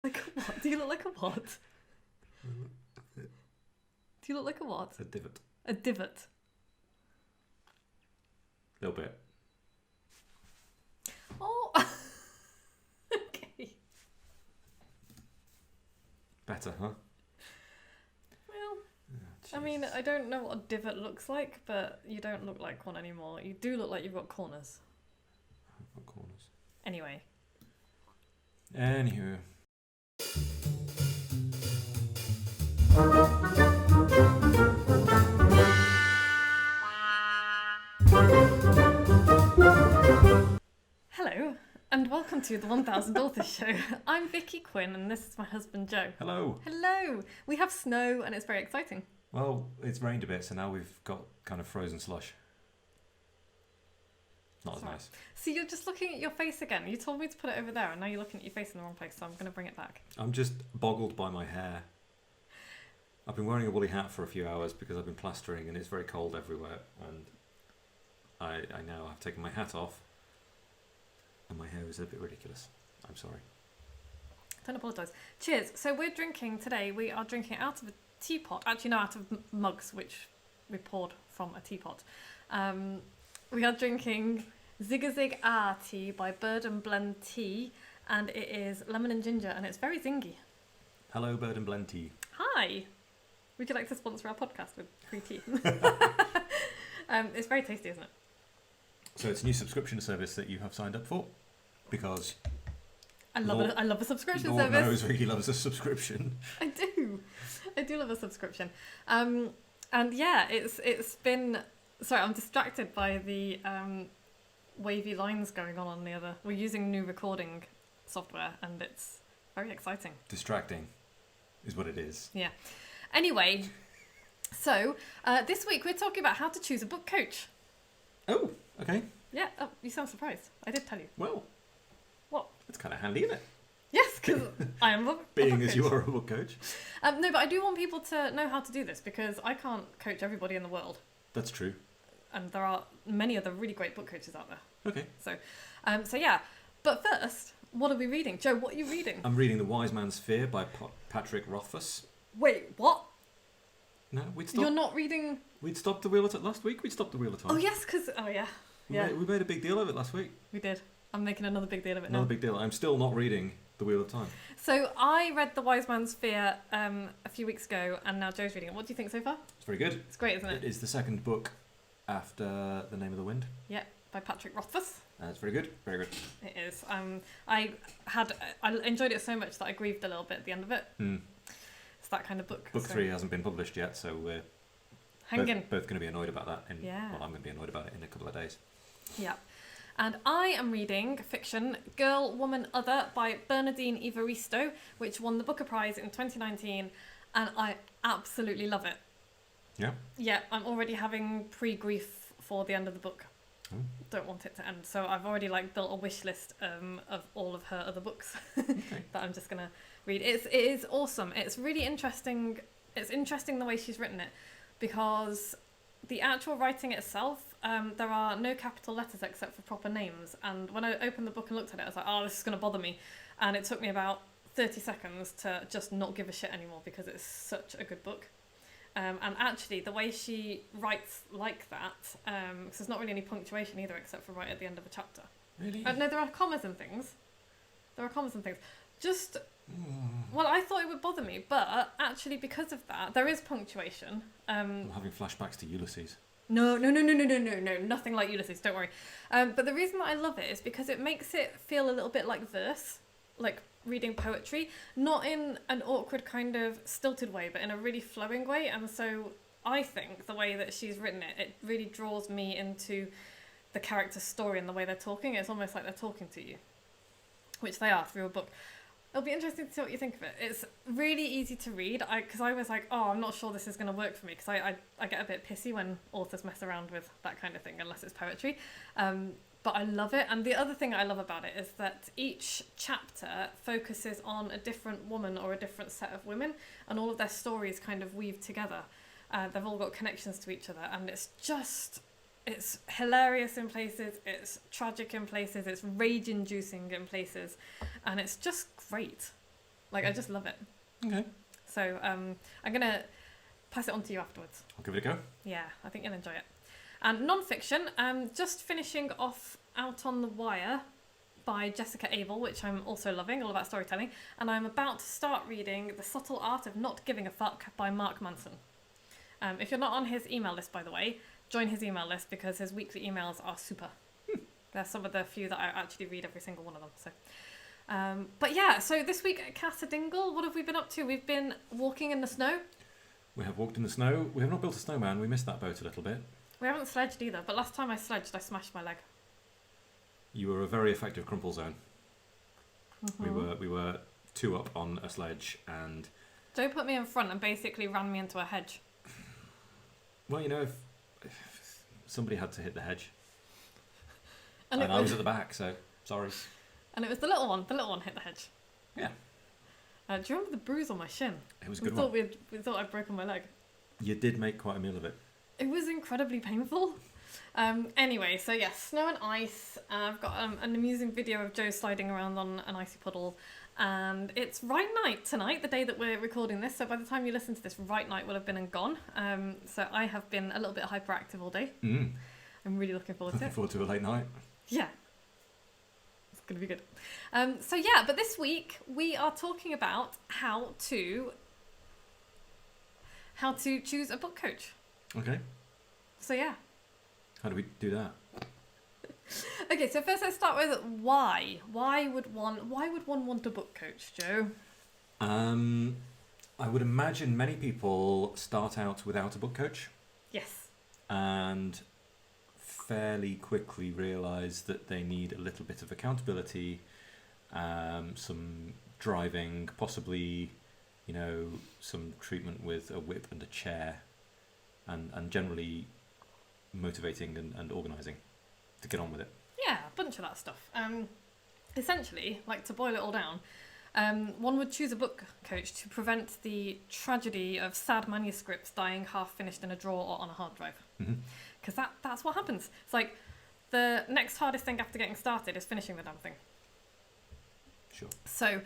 Like a what? Do you look like a what? Do you look like a what? A divot. A divot. A little bit. Oh. Okay. Better, huh? Well, Oh, I mean, Jesus. I don't know what a divot looks like, but you don't look like one anymore. You do look like you've got corners. I've got corners. Anyway. Anywho. Hello, and welcome to the 1000 Authors Show. I'm Vicky Quinn, and this is my husband Joe. Hello. Hello. We have snow, and it's very exciting. Well, it's rained a bit, so now we've got kind of frozen slush. Not as Sorry. nice. See, you're just looking at your face again. You told me to put it over there, and now you're looking at your face in the wrong place, so I'm going to bring it back. I'm just boggled by my hair. I've been wearing a woolly hat for a few hours because I've been plastering and it's very cold everywhere, and I now have taken my hat off and my hair is a bit ridiculous. I'm sorry. Don't apologise. Cheers. So we're drinking today, we are drinking out of a teapot. Actually, no, out of mugs, which we poured from a teapot. We are drinking Zig a Zig Ah tea by Bird and Blend Tea, and it is lemon and ginger, and it's very zingy. Hello, Bird and Blend Tea. Hi. Would you like to sponsor our podcast with free tea? It's very tasty, isn't it? So it's a new subscription service that you have signed up for because I love a subscription Lord service. knows Vicky loves a subscription. I do love a subscription. And yeah, it's been. Sorry, I'm distracted by the wavy lines going on the other. We're using new recording software, and it's very exciting. Distracting is what it is. Yeah. Anyway, so this week we're talking about how to choose a book coach. Oh, okay. Yeah. Oh, you sound surprised. I did tell you. Well, What? that's kind of handy, isn't it? Yes, because I am a Being book as coach. you are a book coach. No, but I do want people to know how to do this because I can't coach everybody in the world. That's true. And there are many other really great book coaches out there. Okay. So yeah. But first, what are we reading? Joe, what are you reading? I'm reading The Wise Man's Fear by Patrick Rothfuss. Wait, what? No, You're not reading... We'd stopped the Wheel of Time last week. We'd stopped the Wheel of Time. Oh, yes, because... Oh, yeah. Yeah, We made a big deal of it last week. we did. I'm making another big deal of it Another now. big deal. I'm still not reading The Wheel of Time. So I read The Wise Man's Fear a few weeks ago, and now Joe's reading it. What do you think so far? It's very good. It's great, isn't it? It is the second book after The Name of the Wind. Yeah, by Patrick Rothfuss. It's very good. Very good. It is. I enjoyed it so much that I grieved a little bit at the end of it. It's that kind of book. Book so 3 hasn't been published yet, so we're hang in. both going to be annoyed about that. Yeah. Well, I'm going to be annoyed about it in a couple of days. Yeah. And I am reading fiction Girl, Woman, Other by Bernardine Evaristo, which won the Booker Prize in 2019, and I absolutely love it. Yeah? Yeah, I'm already having pre-grief for the end of the book. Oh. Don't want it to end. So I've already built a wish list of all of her other books Okay. that I'm just going to read. It is awesome. It's really interesting. It's interesting the way she's written it because the actual writing itself, there are no capital letters except for proper names. And when I opened the book and looked at it, I was like, oh, this is going to bother me. And it took me about 30 seconds to just not give a shit anymore because it's such a good book. And actually, the way she writes like that, because there's not really any punctuation either except for right at the end of a chapter. Really? No, there are commas and things. Just, well, I thought it would bother me, but actually because of that, there is punctuation. I'm having flashbacks to Ulysses. No, nothing like Ulysses, don't worry. But the reason that I love it is because it makes it feel a little bit like verse, like reading poetry, not in an awkward kind of stilted way, but in a really flowing way. And so I think the way that she's written it, it really draws me into the character's story and the way they're talking. It's almost like they're talking to you, which they are through a book. It'll be interesting to see what you think of it. It's really easy to read, because I was like, oh, I'm not sure this is going to work for me, because I get a bit pissy when authors mess around with that kind of thing, unless it's poetry. But I love it. And the other thing I love about it is that each chapter focuses on a different woman or a different set of women, and all of their stories kind of weave together. They've all got connections to each other, and it's hilarious in places, it's tragic in places, it's rage-inducing in places, and it's just great. Like, I just love it. Okay. So I'm going to pass it on to you afterwards. I'll give it a go. Yeah, I think you'll enjoy it. And non-fiction, just finishing off Out on the Wire by Jessica Abel, which I'm also loving, all about storytelling. And I'm about to start reading The Subtle Art of Not Giving a Fuck by Mark Manson. If you're not on his email list, by the way, join his email list because his weekly emails are super. They're some of the few that I actually read every single one of them. So, but yeah, so this week at Casa Dingle, what have we been up to? We've been walking in the snow. We have walked in the snow. We have not built a snowman. We missed that boat a little bit. We haven't sledged either, but last time I sledged, I smashed my leg. You were a very effective crumple zone. Mm-hmm. We were 2 up on a sledge, and Joe put me in front and basically ran me into a hedge. well, if somebody had to hit the hedge, And I was at the back, so sorry. And it was the little one. The little one hit the hedge. Yeah. Do you remember the bruise on my shin? It was a good one. We thought I'd broken my leg. You did make quite a meal of it. It was incredibly painful. Anyway, so yes, snow and ice. I've got an amusing video of Joe sliding around on an icy puddle. And it's Right Night tonight, the day that we're recording this. So by the time you listen to this, Right Night will have been and gone. So I have been a little bit hyperactive all day. Mm. I'm really looking forward to Looking it. forward to a late night. Yeah. It's going to be good. So yeah, but this week we are talking about how to choose a book coach. Okay. So yeah. How do we do that? Okay, so first let's start with why. Why would one want a book coach, Joe? I would imagine many people start out without a book coach Yes. and fairly quickly realise that they need a little bit of accountability, some driving, possibly, some treatment with a whip and a chair, and generally motivating and organising to get on with it. Yeah, a bunch of that stuff. Essentially, like to boil it all down, one would choose a book coach to prevent the tragedy of sad manuscripts dying half finished in a drawer or on a hard drive. Because that's what happens. It's like the next hardest thing after getting started is finishing the damn thing. Sure. So,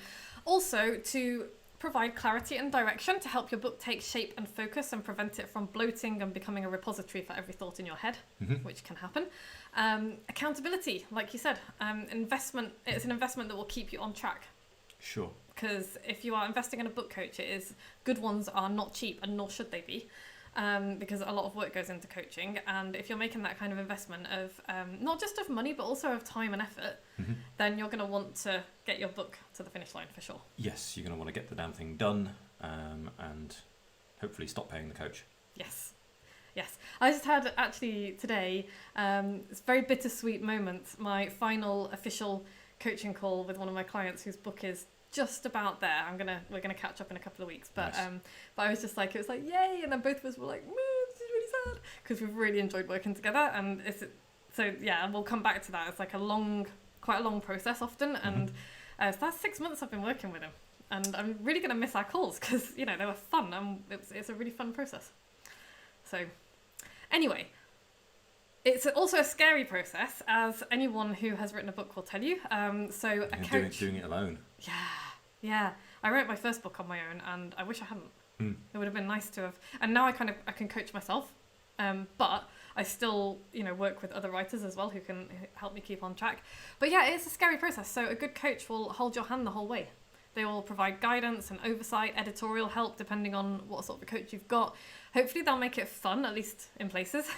also to provide clarity and direction to help your book take shape and focus and prevent it from bloating and becoming a repository for every thought in your head, which can happen. Accountability, like you said, investment. It's an investment that will keep you on track. Sure. Because if you are investing in a book coach, good ones are not cheap, and nor should they be. Because a lot of work goes into coaching, and if you're making that kind of investment of not just of money but also of time and effort, then you're going to want to get your book to the finish line for sure. Yes, you're going to want to get the damn thing done, and hopefully stop paying the coach. Yes. I just had actually today, it's a very bittersweet moment, my final official coaching call with one of my clients whose book is just about there. We're gonna catch up in a couple of weeks, but Nice. but I was just like, it was like yay, and then both of us were like, this is really sad because we've really enjoyed working together, and and we'll come back to that. It's like quite a long process often, and so that's 6 months I've been working with him, and I'm really gonna miss our calls because they were fun, and it's a really fun process. So anyway. It's also a scary process, as anyone who has written a book will tell you. So a coach... Doing it alone. Yeah. I wrote my first book on my own, and I wish I hadn't. It would have been nice to have. And now I can coach myself, but I still work with other writers as well who can help me keep on track. But yeah, it's a scary process. So a good coach will hold your hand the whole way. They will provide guidance and oversight, editorial help, depending on what sort of a coach you've got. Hopefully they'll make it fun, at least in places.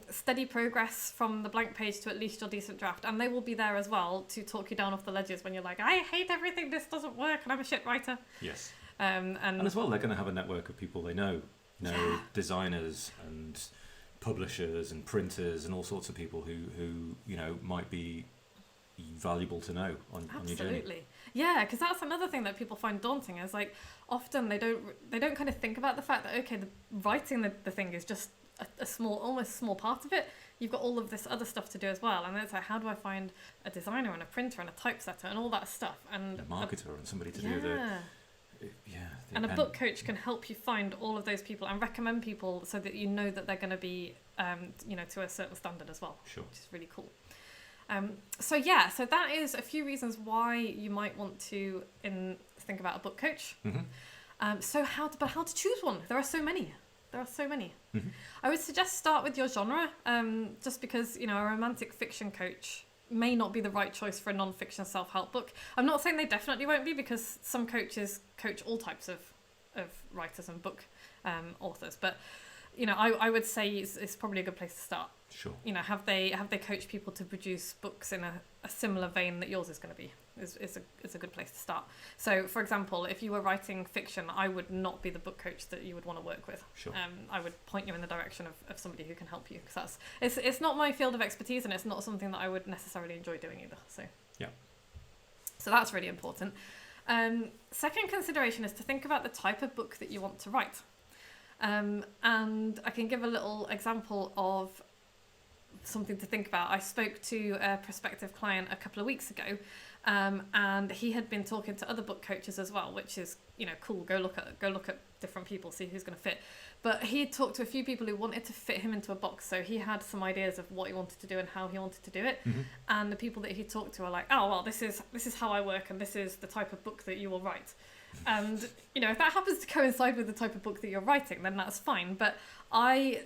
Steady progress from the blank page to at least your decent draft. And they will be there as well to talk you down off the ledges when you're like, I hate everything, this doesn't work, and I'm a shit writer. Yes. And as well, they're going to have a network of people they know. Designers and publishers and printers and all sorts of people who might be valuable to know on your journey. Absolutely. Yeah, because that's another thing that people find daunting is like often they don't kind of think about the fact that writing the thing is just a almost small part of it. You've got all of this other stuff to do as well, and it's like, how do I find a designer and a printer and a typesetter and all that stuff, and a marketer and somebody to do and a book coach can help you find all of those people and recommend people so that you know that they're going to be to a certain standard as well. Sure. Which is really cool. So that is a few reasons why you might want to to think about a book coach. Mm-hmm. So how to choose one? There are so many. Mm-hmm. I would suggest start with your genre, just because, you know, a romantic fiction coach may not be the right choice for a non-fiction self-help book. I'm not saying they definitely won't be, because some coaches coach all types of writers and book authors, but you know, I would say it's probably a good place to start. Sure. You know, have they coached people to produce books in a similar vein that yours is going to be? Is a good place to start. So, for example, if you were writing fiction, I would not be the book coach that you would want to work with. Sure. I would point you in the direction of somebody who can help you, because it's not my field of expertise, and it's not something that I would necessarily enjoy doing either. So yeah. So that's really important. Second consideration is to think about the type of book that you want to write. And I can give a little example of something to think about. I spoke to a prospective client a couple of weeks ago, and he had been talking to other book coaches as well, which is, you know, cool. Go look at different people, see who's going to fit. But he had talked to a few people who wanted to fit him into a box, so he had some ideas of what he wanted to do and how he wanted to do it. Mm-hmm. And the people that he talked to are like, oh well, this is how I work, and this is the type of book that you will write. And you know, if that happens to coincide with the type of book that you're writing, then that's fine. But I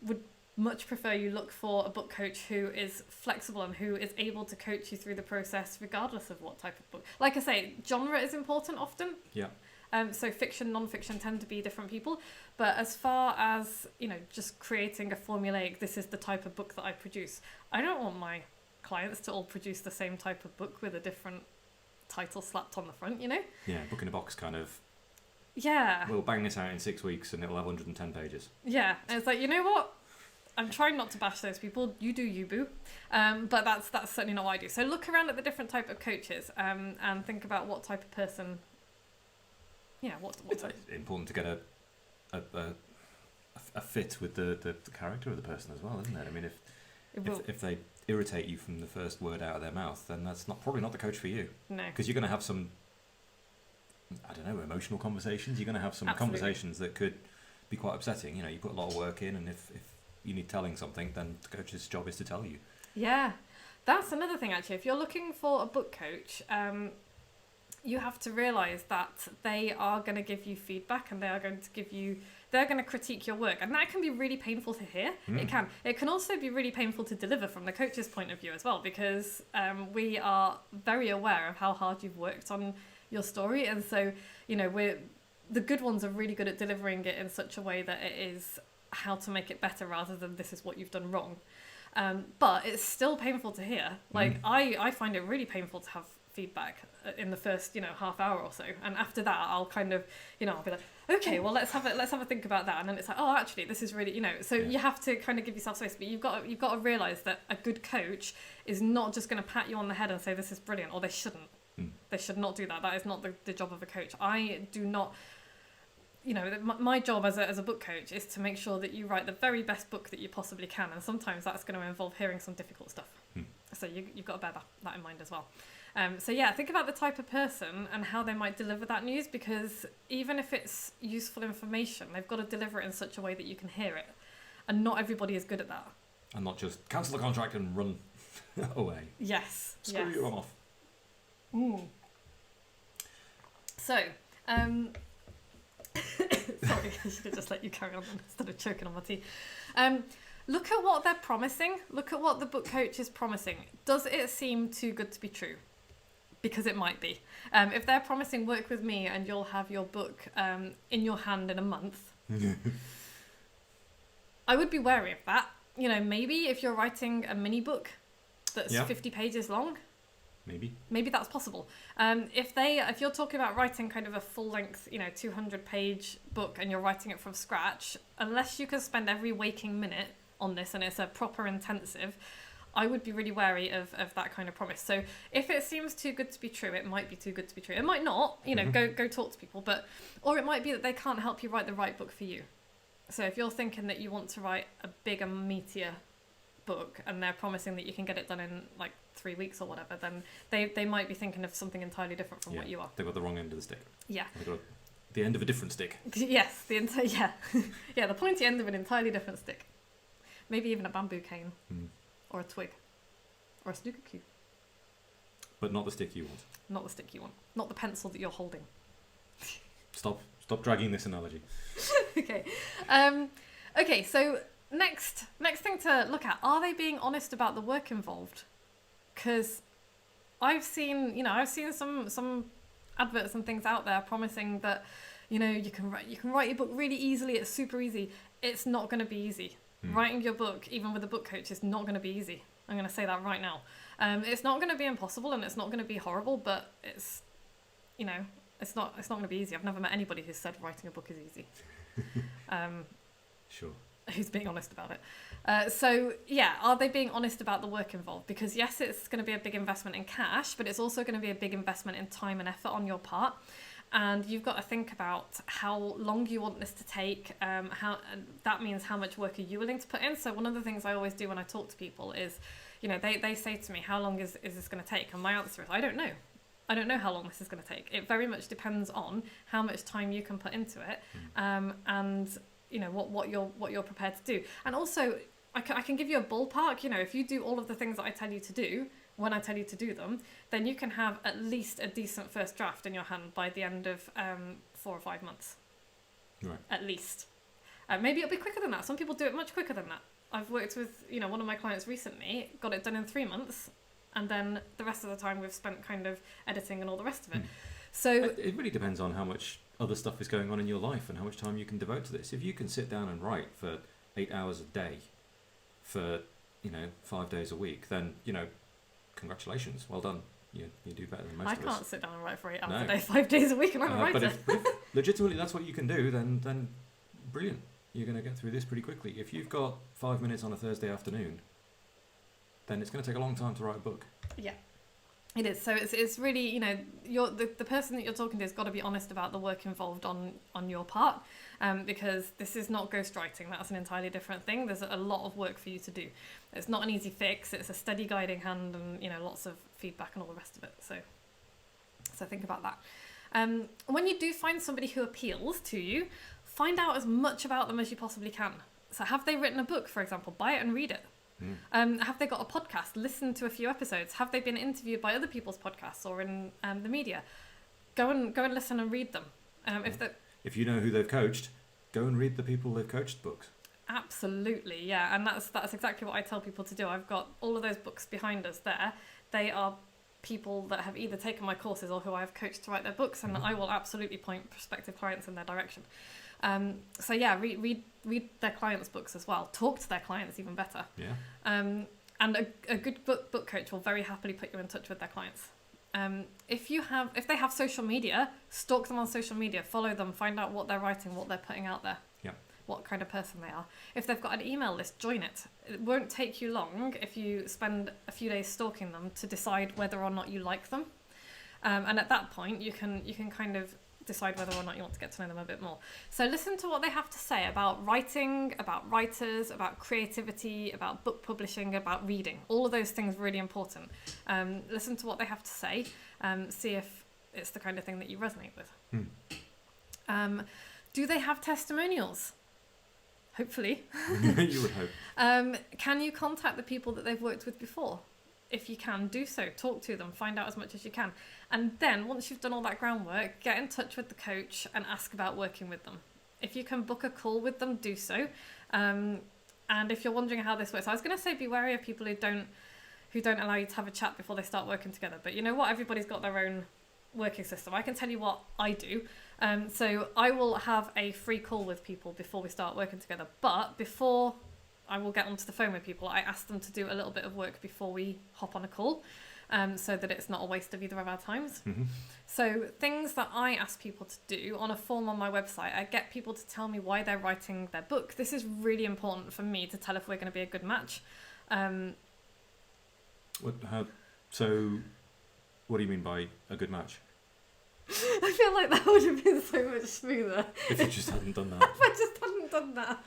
would much prefer you look for a book coach who is flexible and who is able to coach you through the process regardless of what type of book. Like I say, genre is important often. Yeah. So fiction, non-fiction tend to be different people. But as far as, you know, just creating a formulaic, this is the type of book that I produce, I don't want my clients to all produce the same type of book with a different title slapped on the front, you know? Yeah, book in a box kind of. Yeah. We'll bang this out in 6 weeks and it'll have 110 pages. Yeah, and it's like, you know what? I'm trying not to bash those people. You do you, boo. But that's certainly not what I do. So look around at the different type of coaches, and think about what type of person. Yeah, what It's type. important to get a fit with the character of the person as well, isn't it? I mean, if they irritate you from the first word out of their mouth, then that's probably not the coach for you. No. Because you're going to have some, I don't know, emotional conversations. You're going to have some Absolutely. conversations that could be quite upsetting. You know, you put a lot of work in, and if you need telling something, then the coach's job is to tell you. Yeah, that's another thing actually. If you're looking for a book coach, you have to realise that they are going to give you feedback, and they're going to critique your work, and that can be really painful to hear. It can also be really painful to deliver from the coach's point of view as well, because we are very aware of how hard you've worked on your story, and so, you know, the good ones are really good at delivering it in such a way that it is how to make it better rather than this is what you've done wrong. But it's still painful to hear. Like I find it really painful to have feedback in the first, you know, half hour or so, and after that I'll kind of, you know, I'll be like, okay, well let's have a think about that, and then it's like, oh, actually this is really, you know, so you have to kind of give yourself space, but you've got to realize that a good coach is not just going to pat you on the head and say this is brilliant, or they shouldn't. They should not do that. That is not the job of a coach. I do not, you know, my job as a book coach is to make sure that you write the very best book that you possibly can, and sometimes that's going to involve hearing some difficult stuff. So you've got to bear that in mind as well. So yeah, think about the type of person and how they might deliver that news, because even if it's useful information, they've got to deliver it in such a way that you can hear it, and not everybody is good at that. And not just cancel the contract and run away. Yes. Screw you off. So, sorry, I should have just let you carry on instead of choking on my tea. Look at what they're promising. Look at what the book coach is promising. Does it seem too good to be true? Because it might be. If they're promising work with me and you'll have your book in your hand in a month, I would be wary of that. You know, maybe if you're writing a mini book that's 50 pages long, maybe that's possible. If you're talking about writing kind of a full length, you know, 200-page book, and you're writing it from scratch, unless you can spend every waking minute on this and it's a proper intensive, I would be really wary of that kind of promise. So if it seems too good to be true, it might be too good to be true. It might not, you know, go talk to people, or it might be that they can't help you write the right book for you. So if you're thinking that you want to write a bigger, meatier book, and they're promising that you can get it done in like 3 weeks or whatever, then they might be thinking of something entirely different from what you are. They've got the wrong end of the stick. Yeah. They've got the end of a different stick. Yes, the pointy end of an entirely different stick. Maybe even a bamboo cane, or a twig, or a snooker cue. But not the stick you want. Not the stick you want. Not the pencil that you're holding. Stop dragging this analogy. Okay. Okay, so next thing to look at, are they being honest about the work involved? Because I've seen some adverts and things out there promising that, you can write your book really easily, it's super easy. It's not going to be easy. Writing your book, even with a book coach, is not going to be easy. I'm going to say that right now. It's not going to be impossible and it's not going to be horrible, but it's not going to be easy. I've never met anybody who said writing a book is easy. Sure. Who's being honest about it. So yeah, are they being honest about the work involved? Because yes, it's going to be a big investment in cash, but it's also going to be a big investment in time and effort on your part. And you've got to think about how long you want this to take. And that means how much work are you willing to put in. So one of the things I always do when I talk to people is, they say to me, how long is this going to take? And my answer is, I don't know. I don't know how long this is going to take. It very much depends on how much time you can put into it, and what you're prepared to do. And also, I can give you a ballpark. If you do all of the things that I tell you to do when I tell you to do them, then you can have at least a decent first draft in your hand by the end of 4 or 5 months. Right. At least. Maybe it'll be quicker than that. Some people do it much quicker than that. I've worked with one of my clients recently, got it done in 3 months. And then the rest of the time we've spent kind of editing and all the rest of it. So it really depends on how much other stuff is going on in your life and how much time you can devote to this. If you can sit down and write for 8 hours a day for 5 days a week, then congratulations, well done. You do better than most of us. I can't sit down and write for 8 hours a day, 5 days a week, and I'm a writer. But if legitimately that's what you can do, then brilliant. You're going to get through this pretty quickly. If you've got 5 minutes on a Thursday afternoon, then it's going to take a long time to write a book. Yeah, it is. So it's really, the person that you're talking to has got to be honest about the work involved on your part, because this is not ghostwriting. That's an entirely different thing. There's a lot of work for you to do. It's not an easy fix. It's a steady guiding hand and, lots of feedback and all the rest of it. So think about that. When you do find somebody who appeals to you, find out as much about them as you possibly can. So have they written a book, for example? Buy it and read it. Have they got a podcast? Listen to a few episodes. Have they been interviewed by other people's podcasts or in the media? Go and listen and read them. If you know who they've coached, go and read the people they've coached books. Absolutely, yeah, and that's exactly what I tell people to do. I've got all of those books behind us there. They are people that have either taken my courses or who I have coached to write their books, and I will absolutely point prospective clients in their direction. So yeah, read their clients' books as well. Talk to their clients, even better. Yeah. And a good book coach will very happily put you in touch with their clients. If they have social media, stalk them on social media, follow them, find out what they're writing, what they're putting out there. Yeah. What kind of person they are. If they've got an email list, join it. It won't take you long if you spend a few days stalking them to decide whether or not you like them. And at that point, you can kind of decide whether or not you want to get to know them a bit more. So listen to what they have to say about writing, about writers, about creativity, about book publishing, about reading. All of those things are really important. Listen to what they have to say. See if it's the kind of thing that you resonate with. Do they have testimonials? Hopefully. You would hope. Can you contact the people that they've worked with before? If you can, do so. Talk to them. Find out as much as you can. And then, once you've done all that groundwork, get in touch with the coach and ask about working with them. If you can book a call with them, do so. And if you're wondering how this works, I was going to say be wary of people who don't allow you to have a chat before they start working together. But you know what? Everybody's got their own working system. I can tell you what I do. So I will have a free call with people before we start working together. But before I will get onto the phone with people, I ask them to do a little bit of work before we hop on a call, so that it's not a waste of either of our times. Mm-hmm. So things that I ask people to do on a form on my website, I get people to tell me why they're writing their book. This is really important for me to tell if we're going to be a good match. So what do you mean by a good match? I feel like that would have been so much smoother if you just hadn't done that. If I just hadn't done that.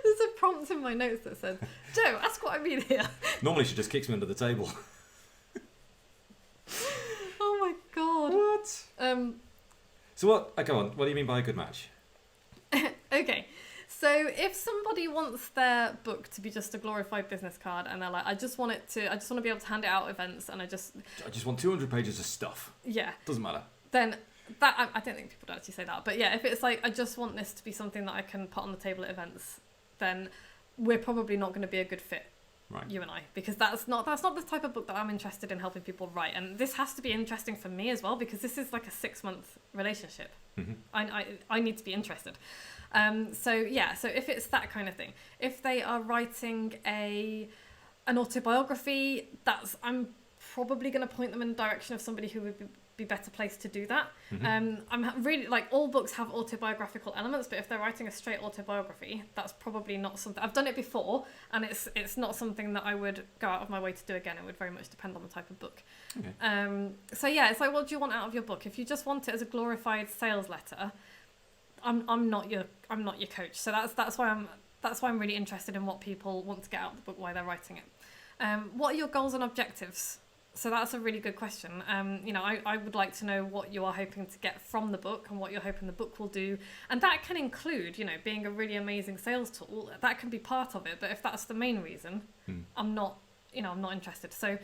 There's a prompt in my notes that says, Joe, ask what I mean here. Normally she just kicks me under the table. Oh my god. What? So what? Go on. What do you mean by a good match? Okay. So if somebody wants their book to be just a glorified business card and they're like, I just want to be able to hand it out at events and I just want 200 pages of stuff. Yeah. Doesn't matter. Then that, I don't think people would actually say that. But yeah, if it's like, I just want this to be something that I can put on the table at events, then we're probably not going to be a good fit. Right. You and I, because that's not the type of book that I'm interested in helping people write, and this has to be interesting for me as well because this is like a 6-month relationship. Mm-hmm. I need to be interested. So if it's that kind of thing, if they are writing an autobiography, I'm probably going to point them in the direction of somebody who would be better placed to do that. Mm-hmm. I'm really like, all books have autobiographical elements, but if they're writing a straight autobiography, that's probably not something I've done it before, and it's not something that I would go out of my way to do again. It would very much depend on the type of book. Okay. So yeah, it's like, what do you want out of your book? If you just want it as a glorified sales letter, I'm not your coach. So that's why I'm really interested in what people want to get out of the book, why they're writing it. What are your goals and objectives? So that's a really good question. I would like to know what you are hoping to get from the book and what you're hoping the book will do. And that can include, being a really amazing sales tool. That can be part of it. But if that's the main reason, I'm not interested. So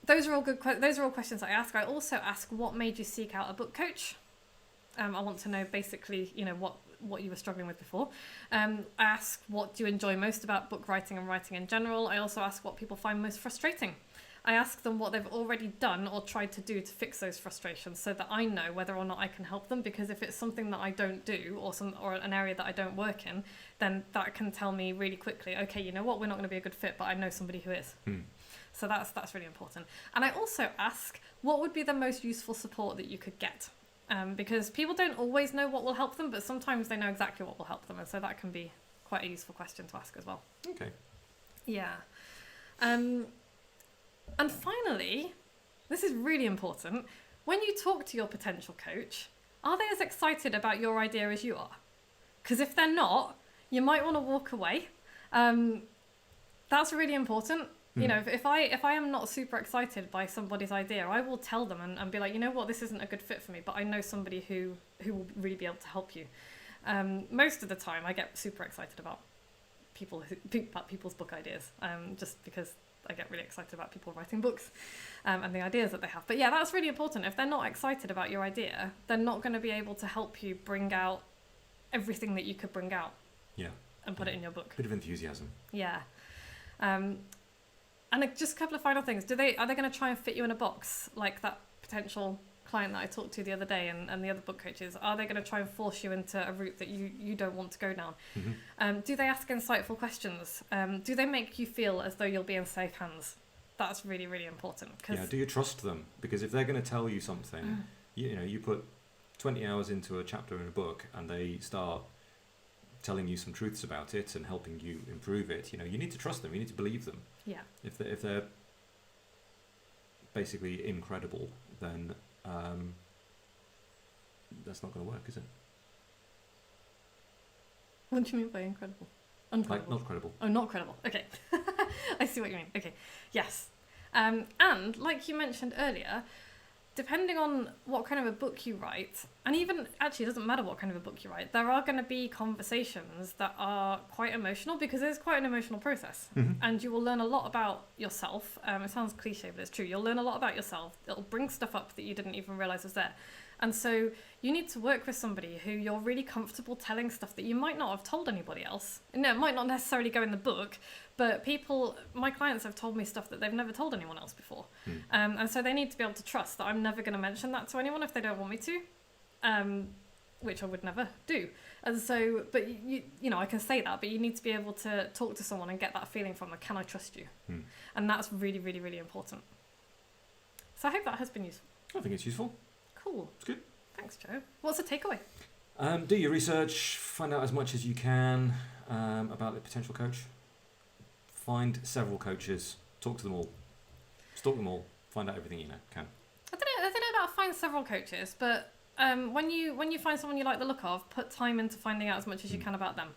those are all good. Those are all questions I ask. I also ask, what made you seek out a book coach? I want to know basically, what you were struggling with before. I ask, what do you enjoy most about book writing and writing in general? I also ask what people find most frustrating. I ask them what they've already done or tried to do to fix those frustrations so that I know whether or not I can help them, because if it's something that I don't do or an area that I don't work in, then that can tell me really quickly, okay, you know what, we're not going to be a good fit, but I know somebody who is. So that's really important. And I also ask, what would be the most useful support that you could get? Because people don't always know what will help them, but sometimes they know exactly what will help them, and so that can be quite a useful question to ask as well. Okay. Yeah. And finally, this is really important, when you talk to your potential coach, are they as excited about your idea as you are? Because if they're not, you might want to walk away. That's really important. If I am not super excited by somebody's idea, I will tell them and be like, you know what, this isn't a good fit for me, but I know somebody who will really be able to help you. Most of the time, I get super excited about people's book ideas, just because I get really excited about people writing books and the ideas that they have. But yeah, that's really important. If they're not excited about your idea, they're not going to be able to help you bring out everything that you could bring out. Yeah. And put it in your book. Bit of enthusiasm. Yeah. And just a couple of final things. Are they going to try and fit you in a box like that potential client that I talked to the other day and the other book coaches? Are they going to try and force you into a route that you don't want to go down? Mm-hmm. Do they ask insightful questions? Do they make you feel as though you'll be in safe hands? That's really, really important. Yeah, do you trust them? Because if they're going to tell you something, you put 20 hours into a chapter in a book and they start telling you some truths about it and helping you improve it, you need to trust them. You need to believe them. Yeah. If they're basically incredible, then that's not going to work, is it? What do you mean by incredible? Uncredible. Like, not credible. Oh, not credible. Okay. I see what you mean. Okay. Yes. And like you mentioned earlier, depending on what kind of a book you write, and even actually it doesn't matter what kind of a book you write, there are going to be conversations that are quite emotional because it's quite an emotional process. Mm-hmm. And you will learn a lot about yourself. It sounds cliche, but it's true. You'll learn a lot about yourself. It'll bring stuff up that you didn't even realise was there. And so you need to work with somebody who you're really comfortable telling stuff that you might not have told anybody else. No, it might not necessarily go in the book, but my clients have told me stuff that they've never told anyone else before. And so they need to be able to trust that I'm never going to mention that to anyone if they don't want me to, which I would never do. And so, but I can say that, but you need to be able to talk to someone and get that feeling from them, can I trust you? And that's really, really, really important. So I hope that has been useful. I think it's useful. Cool. It's good. Thanks, Joe. What's the takeaway? Do your research, find out as much as you can about the potential coach. Find several coaches, talk to them all, stalk them all, find out everything you can. I don't know about find several coaches, but when you find someone you like the look of, put time into finding out as much as you can about them.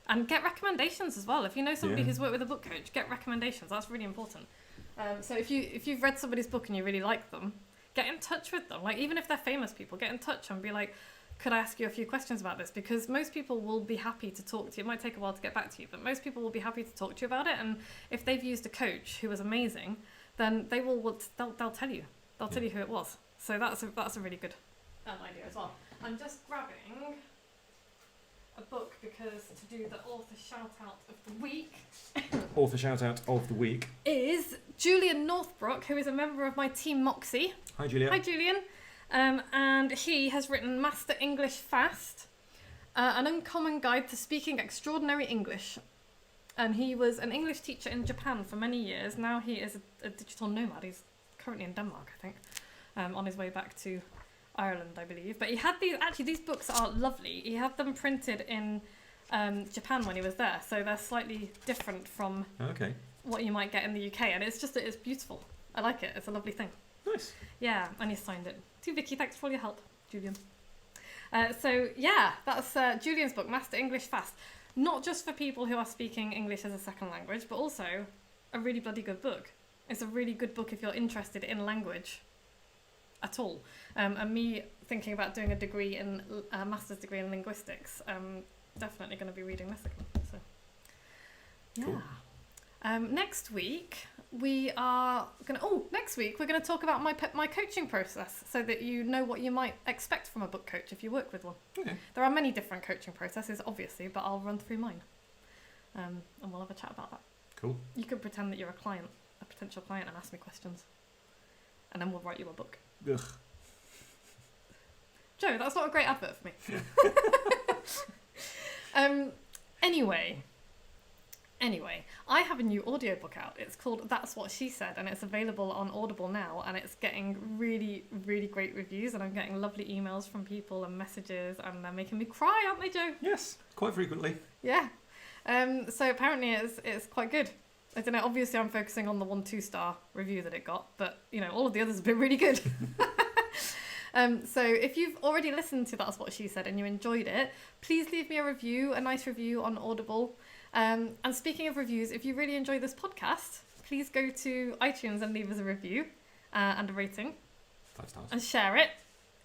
And get recommendations as well. If you know somebody who's worked with a book coach, get recommendations. That's really important. So if you've read somebody's book and you really like them, get in touch with them. Like, even if they're famous people, get in touch and be like, could I ask you a few questions about this? Because most people will be happy to talk to you. It might take a while to get back to you, but most people will be happy to talk to you about it. And if they've used a coach who was amazing, then they'll tell you. They'll tell you who it was. So that's a really good idea as well. I'm just grabbing a book because to do the author shout out of the week. Author shout out of the week is Julian Northbrook, who is a member of my team Moxie. Hi, Julia. Hi, Julian. And he has written Master English Fast, an uncommon guide to speaking extraordinary English. And he was an English teacher in Japan for many years. Now he is a digital nomad. He's currently in Denmark, I think, on his way back to Ireland, I believe. But he had these books are lovely. He had them printed in Japan when he was there. So they're slightly different from what you might get in the UK. And it's beautiful. I like it. It's a lovely thing. Nice. Yeah, and he signed it. To Vicky, thanks for all your help, Julian. That's Julian's book, Master English Fast. Not just for people who are speaking English as a second language, but also a really bloody good book. It's a really good book if you're interested in language at all. And me thinking about doing a master's degree in linguistics, definitely going to be reading this again. So, yeah. Cool. Next week we're going to talk about my coaching process, so that you know what you might expect from a book coach if you work with one. Okay. There are many different coaching processes, obviously, but I'll run through mine, and we'll have a chat about that. Cool. You could pretend that you're a potential client, and ask me questions, and then we'll write you a book. Ugh. Joe, that's not a great advert for me. Anyway, I have a new audiobook out. It's called That's What She Said, and it's available on Audible now, and it's getting really, really great reviews, and I'm getting lovely emails from people and messages, and they're making me cry, aren't they, Joe? Yes, quite frequently. Yeah. So apparently it's quite good. I don't know, obviously I'm focusing on the 1-2-star review that it got, but, all of the others have been really good. So if you've already listened to That's What She Said and you enjoyed it, please leave me a nice review on Audible. And speaking of reviews, if you really enjoy this podcast, please go to iTunes and leave us a review and a rating. 5 stars. And share it.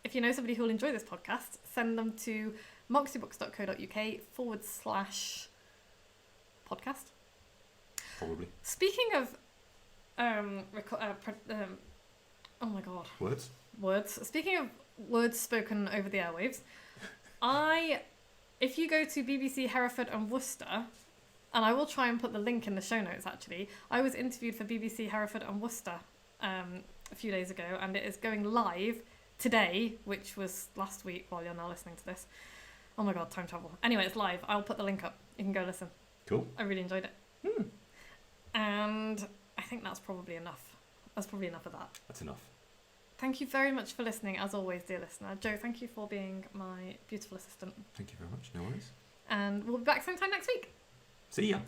If you know somebody who will enjoy this podcast, send them to moxiebooks.co.uk/podcast. Probably. Speaking of oh my god. Words. Speaking of words spoken over the airwaves, if you go to BBC Hereford and Worcester, and I will try and put the link in the show notes actually, I was interviewed for BBC Hereford and Worcester a few days ago, and it is going live today, which was last week while you're now listening to this. Oh my god, time travel. Anyway, it's live. I'll put the link up. You can go listen. Cool. I really enjoyed it. And I think that's probably enough. That's probably enough of that. That's enough. Thank you very much for listening, as always, dear listener. Joe, thank you for being my beautiful assistant. Thank you very much. No worries. And we'll be back same time next week. See ya.